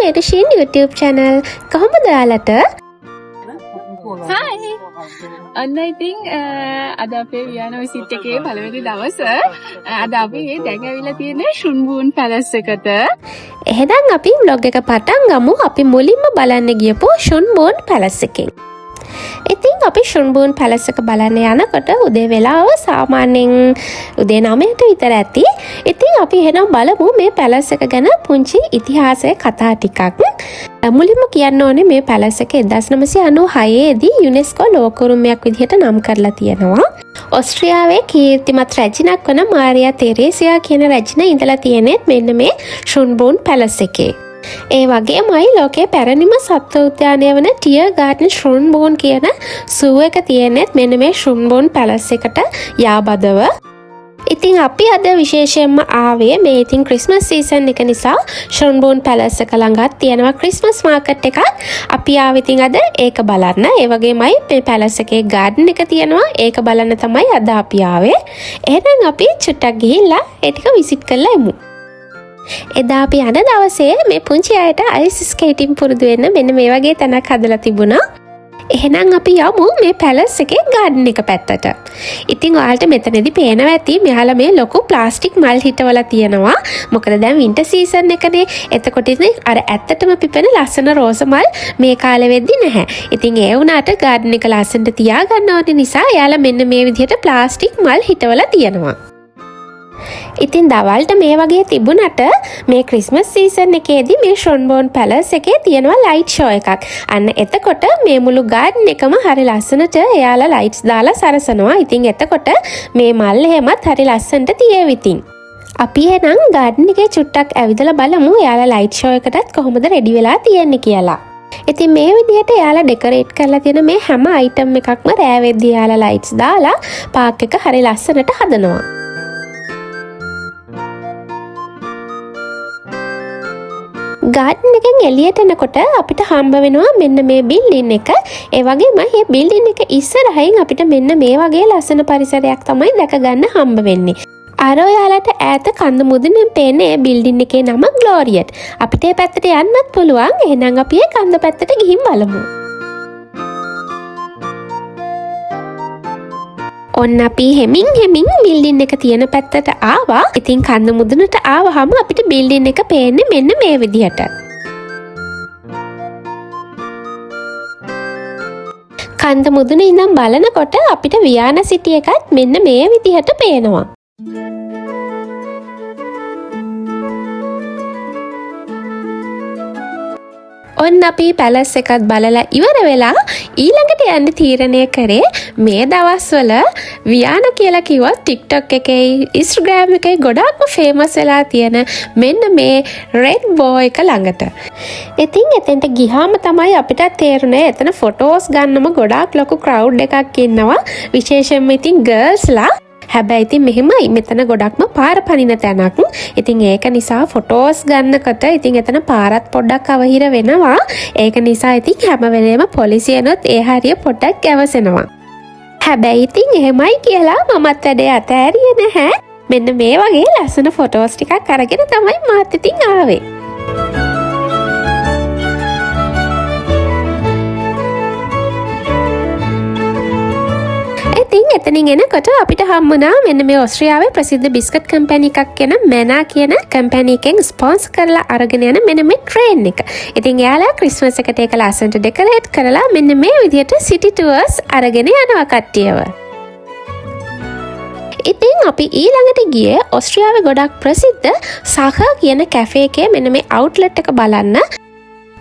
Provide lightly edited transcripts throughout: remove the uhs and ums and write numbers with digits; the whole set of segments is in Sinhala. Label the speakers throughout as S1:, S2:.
S1: එඩුෂීන් YouTube channel. කොහොමද ඔයාලට?
S2: Hi. අන්න ඉතින් අද අපේ වියන විසිට් එකේ පළවෙනි දවස. අද අපි දැන් ඇවිල්ලා තියෙන්නේ ෂුන්බූන් පැලස් එකට.
S1: එහෙනම් අපි vlog එක පටන් ගමු. අපි මුලින්ම බලන්න ගියපු ෂුන්බූන් පැලස් එකෙන්. ඉතින් අපි ෂුන්බූන් පැලස් එක බලන්න යනකොට උදේ වෙලාව සාමාන්‍යයෙන් උදේ 9ට විතර ඇති. ඉතින් අපි එහෙනම් බලමු මේ පැලස් එක ගැන පුංචි ඉතිහාසය කතා ටිකක්. මුලින්ම කියන්න ඕනේ මේ පැලස් එක 1996 දී යුනෙස්කෝ ලෝක උරුමයක් විදිහට නම් කරලා තියෙනවා. ඕස්ට්‍රියාවේ කීර්තිමත් රැජිනක් වන මාරියා තෙරේසියා කියන රැජින ඉඳලා තියෙනෙත් මෙන්න මේ ෂුන්බූන් පැලස් එකේ. ඒ වගේමයි ලෝකයේ පැරණිම සත්ව උද්‍යානය වන ටියර් ගාඩන් ෂුන්බූන් කියන සූ එක තියෙනෙත් මෙන්න මේ ෂුන්බූන් පැලස් එකට යාබදව. ඉතින් අපි අද විශේෂයෙන්ම ආවේ මේ ඉතින් ක්‍රිස්මස් සීසන් එක නිසා ෂුන්බූන් පැලස් එක ළඟත් තියෙනවා ක්‍රිස්මස් මාකට් එකක්. අපි ආවේ ඉතින් අද ඒක බලන්න. ඒ වගේමයි මේ පැලස් එකේ ගාඩන් එක තියෙනවා. ඒක බලන්න තමයි අද අපි ආවේ. එහෙනම් අපි චුට්ටක් ගිහිල්ලා ඒ ටික විසිට් කරලා එමු. එදා අපි යන දවසේ මේ පුංචි අයට අයිස් ස්කේටින් පුරුදු වෙන්න මෙන්න මේ වගේ තැනක් හදලා තිබුණා. එහෙනම් අපි යමු මේ පැලස් එකේ ගාඩන් එක පැත්තට. ඉතින් ඔයාලට මෙතනදී පේනවා ඇති මෙහාලා මේ ලොකු ප්ලාස්ටික් මල් හිටවලා තියෙනවා. මොකද දැන් වින්ටර් සීසන් එකනේ. එතකොට ඉතින් අර ඇත්තටම පිපෙන ලස්සන රෝස මල් මේ කාලෙ වෙද්දි නැහැ. ඉතින් ඒ වුණාට ගාඩන් එක ලස්සනට තියාගන්න ඕනේ නිසා එයාලා මෙන්න මේ විදිහට ප්ලාස්ටික් මල් හිටවලා තියෙනවා. ඉතින් දවල්ට මේ වගේ තිබුණට මේ ක්‍රිස්මස් සීසන් එකේදී මේ ෂුන්බූන් පැලස් එකේ තියෙනවා ලයිට් ෂෝ එකක්. අන්න එතකොට මේ මුළු ගාඩන් එකම හරි ලස්සනට එයාලා ලයිට්ස් දාලා සරසනවා. ඉතින් එතකොට මේ මල් එහෙමත් හරි ලස්සනට තියේවි ඉතින්. අපි එහෙනම් ගාඩන් එකේ චුට්ටක් ඇවිදලා බලමු එයාලා ලයිට් ෂෝ එකටත් කොහොමද රෙඩි වෙලා තියෙන්නේ කියලා. ඉතින් මේ විදිහට එයාලා ඩෙකොරේට් කරලා තියෙන මේ හැම අයිටම් එකක්ම රෑ වෙද්දී එයාලා ලයිට්ස් දාලා පාක් එක හරි ලස්සනට හදනවා. ගාඩන් එකෙන් එළියට එනකොට අපිට හම්බ වෙනවා මෙන්න මේ බිල්ඩින් එක. ඒ වගේම මේ බිල්ඩින් එක ඉස්සරහින් අපිට මෙන්න මේ වගේ ලස්සන පරිසරයක් තමයි දැක ගන්න හම්බ වෙන්නේ. අර ඔයාලට ඈත කඳ මුදුනින් පේන ඒ බිල්ඩින් එකේ නම ග්ලෝරියට්. අපිට ඒ පැත්තට යන්නත් පුළුවන්. එහෙනම් අපි ඒ කඳ පැත්තට ගිහින් බලමු. ඔන්න අපි හෙමින් බිල්ඩින් එක තියෙන පැත්තට ආවා. ඉතින් කඳ මුදුනට ආවහම අපිට බිල්ඩින් එක පේන්නේ මෙන්න මේ විදිහට. කඳ මුදුන ඉඳන් බලනකොට අපිට වියානා සිටි එකත් මෙන්න මේ විදිහට පේනවා. ඔන්න අපි පැලස් එකත් බලලා ඉවර වෙලා ඊළඟට යන්න තීරණය කරේ මේ දවස්වල වියානා කියලා කිව්වොත් TikTok එකේ Instagram එකේ ගොඩාක්ම ෆේමස් වෙලා තියෙන මෙන්න මේ රෙඩ් බෝයි එක ළඟට. ඉතින් එතෙන්ට ගියාම තමයි අපිට තේරුනේ එතන ෆොටෝස් ගන්නම ගොඩාක් ලොකු ක්‍රවුඩ් එකක් ඉන්නවා. විශේෂයෙන්ම ඉතින් ගර්ල්ස්ලා. හැබැයි ඉතින් මෙහෙමයි මෙතන ගොඩක්ම පාර පනින තැනක්. ඉතින් ඒක නිසා ෆොටෝස් ගන්නකොට ඉතින් එතන පාරත් පොඩ්ඩක් අවහිර වෙනවා. ඒක නිසා ඉතින් හැම වෙලේම පොලිසියනොත් ඒ හරිය පොඩ්ඩක් ගැවසෙනවා. හැබැයි ඉතින් එහෙමයි කියලා මමත් වැඩේ අතෑරියේ නැහැ. මෙන්න මේ වගේ ලස්සන ෆොටෝස් ටිකක් අරගෙන තමයි මාත් ඉතින් ආවේ. ඉතින් එතනින් එනකොට අපිට හම්බුණා මෙන්න මේ ඕස්ට්‍රියාවේ ප්‍රසිද්ධ බිස්කට් කම්පැනි එකක් කියන මැනා කියන කම්පැනි එකෙන් ස්පොන්සර් කරලා අරගෙන යන මෙන්න මේ ට්‍රේන් එක. ඉතින් එයාලා ක්‍රිස්මස් එකට ඒක ලස්සනට ඩෙකොරේට් කරලා මෙන්න මේ විදිහට සිටි ටුවර්ස් අරගෙන යනවා කට්ටියව. ඉතින් අපි ඊළඟට ගියේ ඕස්ට්‍රියාවේ ගොඩක් ප්‍රසිද්ධ සාඛා කියන කැෆේ එකේ මෙන්න මේ අවුට්ලට් එක බලන්න.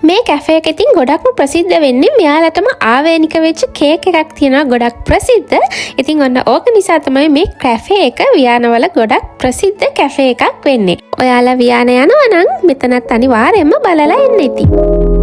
S1: මේ කැෆේ එක ඉතින් ගොඩක්ම ප්‍රසිද්ධ වෙන්නේ මෙයාලටම ආවේනික වෙච්ච කේක් එකක් තියෙනවා ගොඩක් ප්‍රසිද්ධ. ඉතින් ඔන්න ඕක නිසා තමයි මේ කැෆේ එක වියානවල ගොඩක් ප්‍රසිද්ධ කැෆේ එකක් වෙන්නේ. ඔයාලා වියාන යනවා නම් මෙතනත් අනිවාර්යයෙන්ම බලලා එන්න ඉතින්.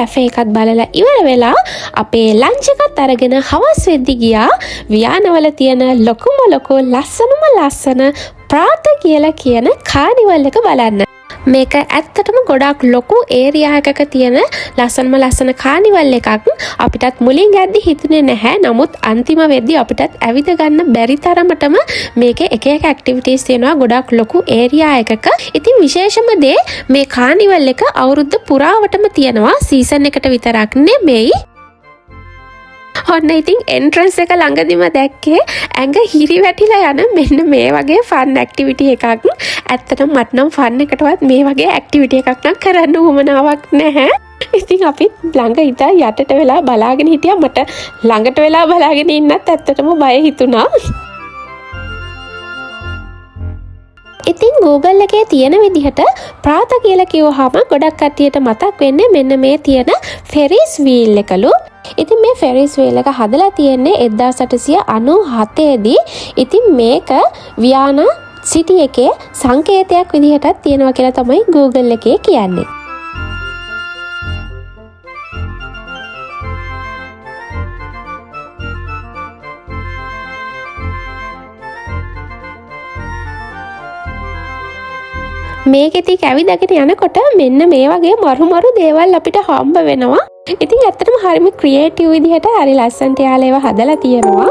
S1: කැෆේ එකත් බලලා ඉවර වෙලා අපේ ලන්ච් එකත් අරගෙන හවස් වෙද්දි ගියා වියානවල තියෙන ලොකුම ලොකු ලස්සන ප්‍රාත කියලා කියන කානිවල් එක බලන්න. මේක ඇත්තටම ගොඩක් ලොකු ඒරියා එකක තියෙන ලස්සන කානිවල් එකක්. අපිටත් මුලින් යද්දි හිතුනේ නැහැ. නමුත් අන්තිම වෙද්දි අපිටත් ඇවිද ගන්න බැරි තරමටම මේකේ එක ඇක්ටිවිටීස් තියෙනවා ගොඩක් ලොකු ඒරියා එකක. ඉතින් විශේෂම දේ මේ කානිවල් එක අවුරුද්ද පුරාවටම තියෙනවා. සීසන් එකට විතරක් නෙමෙයි. ඔන්න ඉතින් එන්ට්‍රන්ස් එක ළඟදිම දැක්කේ ඇඟ හිරි වැටිලා යන මෙන්න මේ වගේ ෆන් ඇක්ටිවිටි එකක්. ඇත්තටම මට නම් ෆන් එකටවත් මේ වගේ ඇක්ටිවිටි එකක් නම් කරන්න උවමනාවක් නැහැ. ඉතින් අපි ළඟ ඉඳලා යටට වෙලා බලාගෙන හිටියා. මට ළඟට වෙලා බලාගෙන ඉන්නත් ඇත්තටම බය හිතුණා. ඉතින් Google එකේ තියෙන විදිහට ප්‍රාත කියලා කිව්වහම ගොඩක් කට්ටියට මතක් වෙන්නේ මෙන්න මේ තියෙන ෆෙරිස් වීල් එකලු. ඉතින් මේ ෆෙරිස් වීල් එක හදලා තියෙන්නේ 1897 දී. ඉතින් මේක වියානා සිටි එකේ සංකේතයක් විදිහටත් තියෙනවා කියලා තමයි Google එකේ කියන්නේ. මේකෙති කැවිදගෙන යනකොට මෙන්න මේ වගේ මරු දේවල් අපිට හම්බ වෙනවා. ඉතින් ඇත්තටම හරිම ක්‍රියේටිව් විදිහට හරි ලස්සනට යාලා ඒවා හදලා තියෙනවා.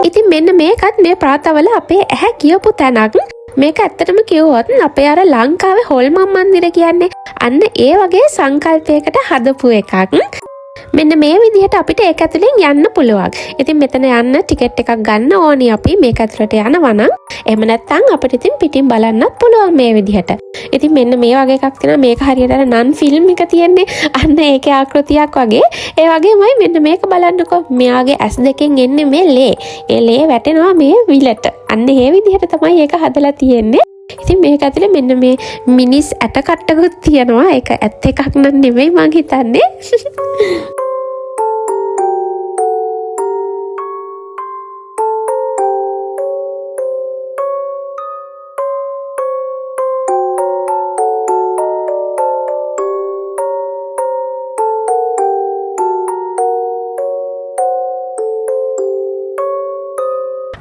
S1: ඉතින් මෙන්න මේකත් මේ ප්‍රාතවල අපේ ඇහැ කියපු තැනක්. මේක ඇත්තටම කිව්වොත් අපේ අර ලංකාවේ හොල්මන් මන්දිර කියන්නේ අන්න ඒ වගේ සංකල්පයකට හදපු එකක්. මෙන්න මේ විදිහට අපිට ඒක ඇතුලෙන් යන්න පුළුවන්. ඉතින් මෙතන යන්න ටිකට් එකක් ගන්න ඕනි අපි මේක ඇතුලට යනවා නම්. එහෙම නැත්නම් අපිට ඉතින් පිටින් බලන්නත් පුළුවන් මේ විදිහට. ඉතින් මෙන්න මේ වගේ එකක් තියෙනවා. මේක හරියට අර නන් ෆිල්ම් එක තියෙන්නේ. අන්න ඒකේ ආකෘතියක් වගේ. ඒ වගේමයි මෙන්න මේක බලන්නකෝ. මෙයාගේ ඇස් දෙකෙන් එන්නේ මේ ලේ. ඒ ලේ වැටෙනවා මේ විලට. අන්න ඒ විදිහට තමයි ඒක හදලා තියෙන්නේ. ඉතින් මේක ඇතුලේ මෙන්න මේ මිනිස් ඇට කට්ටකුත් තියෙනවා. ඒක ඇත්ත එකක් නන් නෙමෙයි මං හිතන්නේ.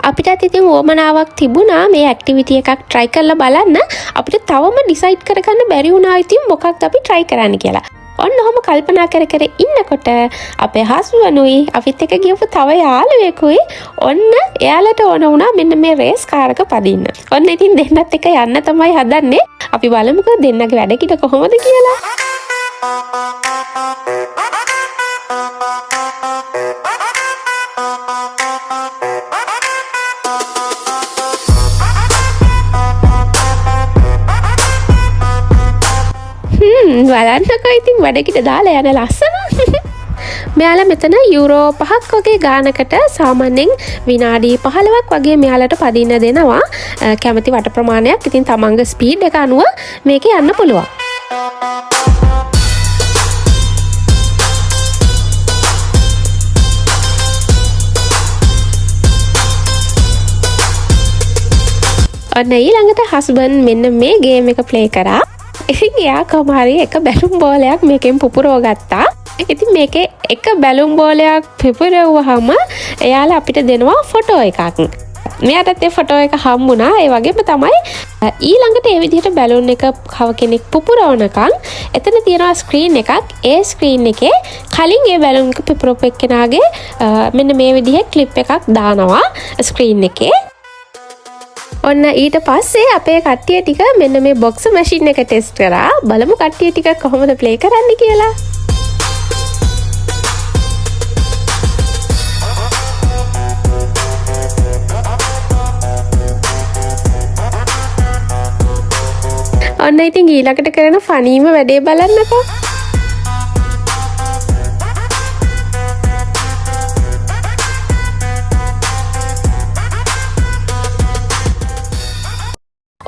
S1: අපිටත් ඉතින් ඕමනාවක් තිබුණා මේ ඇක්ටිවිටි එකක් try කරලා බලන්න. අපිට තවම decide කරගන්න බැරි වුණා ඉතින් මොකක්ද අපි try කරන්න කියලා. ඔන්න ඔහම කල්පනා කර ඉන්නකොට අපේ හස්බන්ඩ්නුයි අපිත් එක්ක ගියපු තව යාළුවෙකුයි ඔන්න එයාලට ඕන වුණා මෙන්න මේ රේස් කාර් එක පදින්න. ඔන්න ඉතින් දෙන්නත් එක්ක යන්න තමයි හදන්නේ. අපි බලමුකෝ දෙන්නගේ වැඩ කිට කොහොමද කියලා. බලන්නකෝ ඉතින් වැඩකිට දාලා යන ලස්සන. මෙයාලා මෙතන යුරෝ 5ක් වගේ ගානකට සාමාන්‍යයෙන් විනාඩි 15ක් වගේ මෙයාලට පදින්න දෙනවා. කැමති වට ප්‍රමාණයක්. ඉතින් තමන්ගේ ස්පීඩ් එක අනුව මේකේ යන්න පුළුවන්. ඔන්න ඊළඟට හස්බන්ඩ් මෙන්න මේ ගේම් එක ප්ලේ කරා. ඉතින් එයා කොහොමhari එක බැලුම් බෝලයක් මේකෙන් පුපුරව ගත්තා. ඉතින් මේකේ එක බැලුම් බෝලයක් පුපුරවුවාම එයාලා අපිට දෙනවා ෆොටෝ එකක්. මෙයාටත් ඒ ෆොටෝ එක හම්බුණා. ඒ වගේම තමයි ඊළඟට ඒ විදිහට බැලුන් එක කව කෙනෙක් පුපුරවනකම් එතන තියෙනවා ස්ක්‍රීන් එකක්. ඒ ස්ක්‍රීන් එකේ කලින් ඒ බැලුන් එක පුපුරපු එක්කෙනාගේ මෙන්න මේ විදිහේ ක්ලිප් එකක් දානවා ස්ක්‍රීන් එකේ. ඔන්න ඊට පස්සේ අපේ කට්ටිය ටික මෙන්න මේ බොක්ස් මැෂින් එක ටෙස්ට් කරා. බලමු කට්ටිය ටික කොහොමද ප්ලේ කරන්න කියලා. ඔන්න ඉතින් ඊළඟට කරන ෆනීම වැඩේ බලන්නකෝ.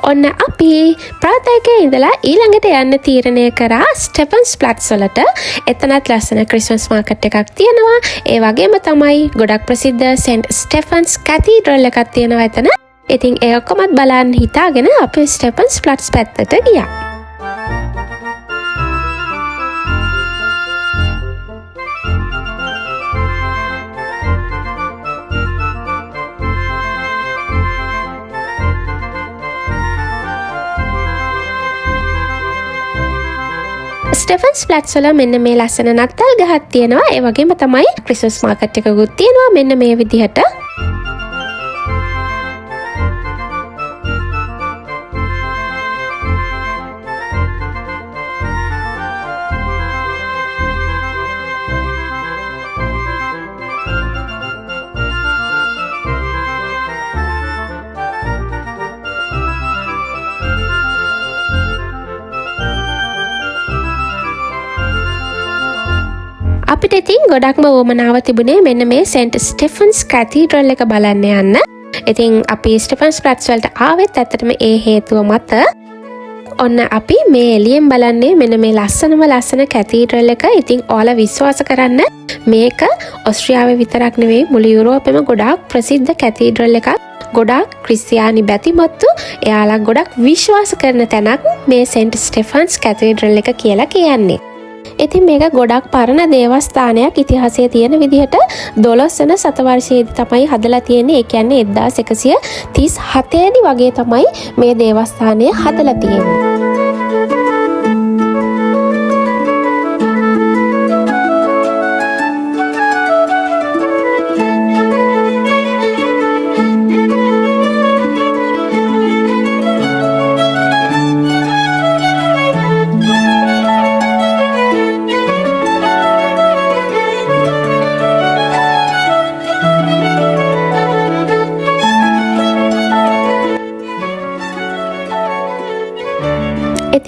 S1: ඔන්න අපි ප්‍රාතයකේ ඉඳලා ඊළඟට යන්න තීරණය කරා ස්ටෙෆන්ස් ප්ලැට්ස් වලට. එතනත් ලස්සන ක්‍රිස්මස් මාකට් එකක් තියෙනවා. ඒ වගේම තමයි ගොඩක් ප්‍රසිද්ධ සෙන්ට් ස්ටෙෆන්ස් කැතීඩ්‍රල් එකක් තියෙනවා එතන. ඉතින් ඒ ඔක්කොමත් බලන්න හිතාගෙන අපි ස්ටෙෆන්ස් ප්ලැට්ස් පැත්තට ගියා. ස්ටෙෆන්ස් ප්ලැට්ස් වල මෙන්න මේ ලස්සන නත්තල් ගහක් තියෙනවා. ඒ වගේම තමයි ක්‍රිස්මස් මාකට් එකකුත් තියෙනවා මෙන්න මේ විදිහට. අපිට ඉතින් ගොඩක්ම වමනාව තිබුණේ මෙන්න මේ සෙන්ට් ස්ටෙෆන්ස් කැතීඩ්‍රල් එක බලන්න යන්න. ඉතින් අපි ස්ටෙෆන්ස් ප්ලැට්ස් වලට ආවෙත් ඇත්තටම ඒ හේතුව මත. ඔන්න අපි මේ එළියෙන් බලන්නේ මෙන්න මේ ලස්සන කැතීඩ්‍රල් එක. ඉතින් ඔයාලා විශ්වාස කරන්න මේක ඔස්ට්‍රියාවේ විතරක් නෙවෙයි මුළු යුරෝපෙම ගොඩාක් ප්‍රසිද්ධ කැතීඩ්‍රල් එකක්. ගොඩාක් ක්‍රිස්තියානි බැතිමත්තු එයාලා ගොඩක් විශ්වාස කරන තැනක් මේ සෙන්ට් ස්ටෙෆන්ස් කැතීඩ්‍රල් එක කියලා කියන්නේ. ඉතින් මේක ගොඩක් පරණ දේවස්ථානයක්. ඉතිහාසයේ තියෙන විදිහට 12 වෙනි සතවර්ෂයේදී තමයි හදලා තියෙන්නේ. ඒ කියන්නේ 1137 දී වගේ තමයි මේ දේවස්ථානය හදලා තියෙන්නේ.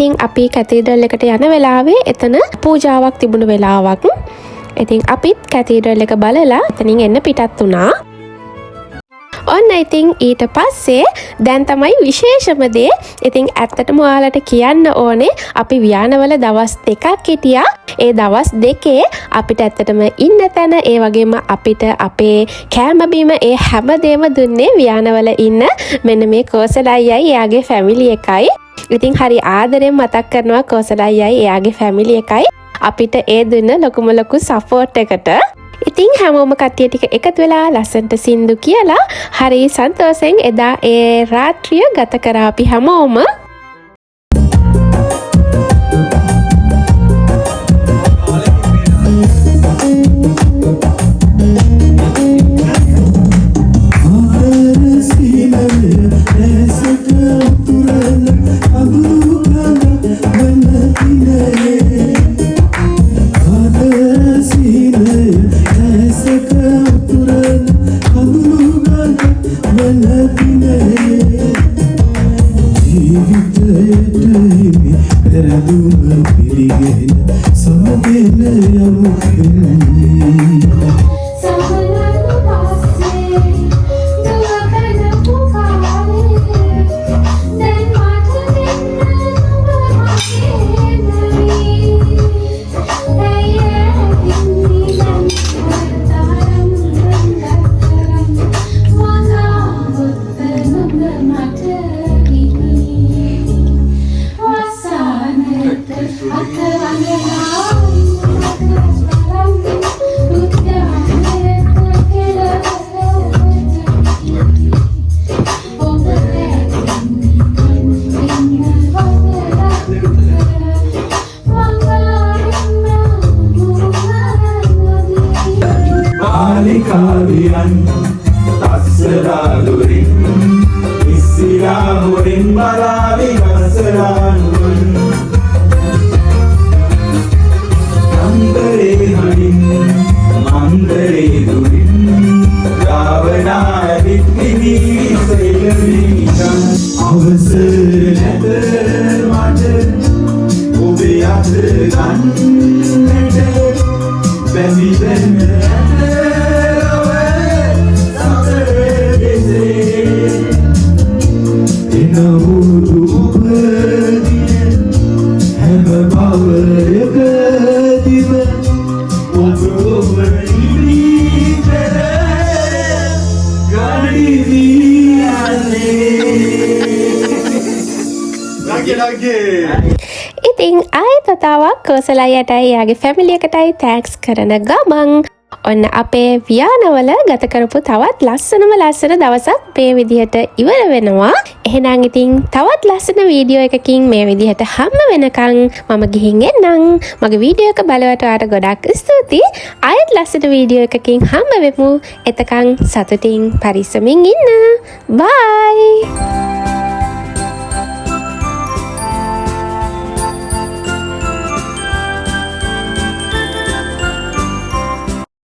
S1: ඉතින් අපි කැතීඩ්‍රල් එකට යන වෙලාවේ එතන පූජාවක් තිබුණු වෙලාවක්. ඉතින් අපිත් කැතීඩ්‍රල් එක බලලා එතනින් එන්න පිටත් වුණා. ඔන්න ඉතින් ඊට පස්සේ දැන් තමයි විශේෂම දේ. ඉතින් ඇත්තටම ඔයාලට කියන්න ඕනේ අපි ව්‍යානවල දවස් 2ක් හිටියා. ඒ දවස් 2 අපිට ඇත්තටම ඉන්න තැන ඒ වගේම අපිට අපේ කෑම බීම ඒ හැමදේම දුන්නේ ව්‍යානවල ඉන්න මෙන්න මේ කෝසල අයියයි එයාගේ ෆැමිලි එකයි. ඉතින් හරි ආදරෙන් මතක් කරනවා කෝසල අයියයි එයාගේ ෆැමිලි එකයි අපිට ඒ දුන්න ලොකුම ලොකු සපෝට් එකට. ඉතින් හැමෝම කට්ටිය ටික එකතු වෙලා ලස්සන්ට සින්දු කියලා හරි සන්තෝෂෙන් එදා ඒ රාත්‍රිය ගත කරා අපි හැමෝම.
S3: කාවියන් තස්සරාලුරින් ඉස්සිලා හොරින් බලාවි වසරානුවන් නන්දරේ හඩින් මන්දරේ දුරින් රාවණා විත්තිවී සෙලවීටන් අවසර නැත මට ඔබේ අත ගන්නට බැඳිදෙන්න in the wood Okay.
S1: ඉතින් ආයෙත් වතාවක් කෝසලයටයි යාගේ ෆැමිලි එකටයි තෑන්ක්ස් කරන ගමන් ඔන්න අපේ වියානවල ගත කරපු තවත් ලස්සනම ලස්සන දවසක් මේ විදිහට ඉවර වෙනවා. එහෙනම් ඉතින් තවත් ලස්සන වීඩියෝ එකකින් මේ විදිහට හම්බ වෙනකන් මම ගිහින් එන්නම්. මගේ වීඩියෝ එක බලවට ඔයාලට ගොඩක් ස්තුතියි. ආයෙත් ලස්සන වීඩියෝ එකකින් හම්බ වෙමු. එතකන් සතුටින් පරිස්සමින් ඉන්න. බයි.